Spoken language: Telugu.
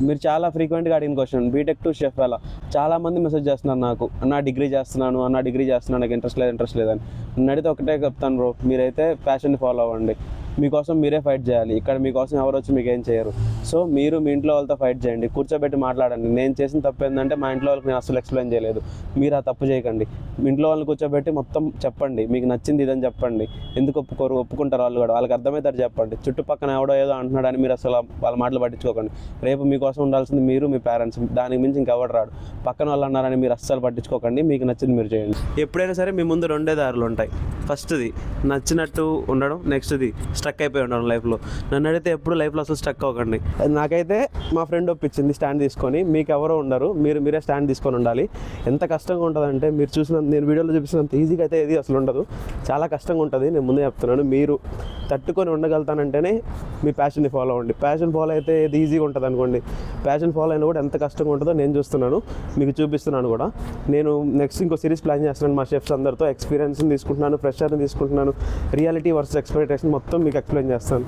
మీరు చాలా ఫ్రీక్వెంట్గా అడిగిన క్వశ్చన్ బీటెక్ టు షెఫ్ ఎలా చాలామంది మెసేజ్ చేస్తున్నారు నాకు, డిగ్రీ చేస్తున్నాను నాకు ఇంట్రెస్ట్ లేదని. నన్ను అడిగితే ఒకటే చెప్తాను బ్రో, మీరైతే ప్యాషన్ని ఫాలో అవ్వండి. మీకోసం మీరే ఫైట్ చేయాలి. ఇక్కడ మీకోసం ఎవరు వచ్చి మీకు ఏం చేయరు. సో మీరు మీ ఇంట్లో వాళ్ళతో ఫైట్ చేయండి, కూర్చోబెట్టి మాట్లాడండి. నేను చేసిన తప్పు ఏంటంటే మా ఇంట్లో వాళ్ళకి నేను అసలు ఎక్స్ప్లెయిన్ చేయలేదు. మీరు ఆ తప్పు చేయకండి. మీ ఇంట్లో వాళ్ళని కూర్చోబెట్టి మొత్తం చెప్పండి, మీకు నచ్చింది ఇదని చెప్పండి. ఎందుకు ఒప్పుకుంటారు వాళ్ళు కూడా, వాళ్ళకి అర్థమవుతారు చెప్పండి. చుట్టుపక్కన ఎవడో ఏదో అంటున్నాడని మీరు అసలు వాళ్ళ మాటలు పట్టించుకోకండి. రేపు మీకోసం ఉండాల్సింది మీరు, మీ పేరెంట్స్. దానికి మించి ఇంకెవడు రాడు. పక్కన వాళ్ళు అన్నారని మీరు అస్సలు పట్టించుకోకండి. మీకు నచ్చింది మీరు చేయండి. ఎప్పుడైనా సరే మీ ముందు రెండే దారులు ఉంటాయి. ఫస్ట్ది నచ్చినట్టు ఉండడం, నెక్స్ట్ది స్ట్రక్ అయిపోయి ఉండడం లైఫ్లో. నన్ను అడిగితే ఎప్పుడు లైఫ్లో అసలు స్ట్రక్ అవ్వకండి. నాకైతే మా ఫ్రెండ్ ఒప్పించింది స్టాండ్ తీసుకొని. మీకు ఎవరో ఉండరు, మీరే స్టాండ్ తీసుకొని ఉండాలి. ఎంత కష్టంగా ఉంటుందంటే మీరు నేను వీడియోలో చూపిస్తున్నంత ఈజీగా అయితే ఏది అసలు ఉండదు. చాలా కష్టంగా ఉంటుంది. నేను ముందే చెప్తున్నాను. మీరు తట్టుకొని ఉండగలుగుతానంటేనే మీ ప్యాషన్ని ఫాలో అవ్వండి. ప్యాషన్ ఫాలో అయితే ఏది ఈజీగా ఉంటుంది అనుకోండి. ప్యాషన్ ఫాలో అయినా కూడా ఎంత కష్టంగా ఉంటుందో నేను చూస్తున్నాను, మీకు చూపిస్తున్నాను కూడా. నేను నెక్స్ట్ ఇంకో సిరీస్ ప్లాన్ చేస్తున్నాను మా షెఫ్స్ అందరితో. ఎక్స్పీరియన్స్ని తీసుకుంటున్నాను, ఫ్రెషర్ని తీసుకుంటున్నాను, రియాలిటీ వర్సెస్ ఎక్స్పెక్టేషన్ మొత్తం మీకు ఎక్స్ప్లెయిన్ చేస్తాను.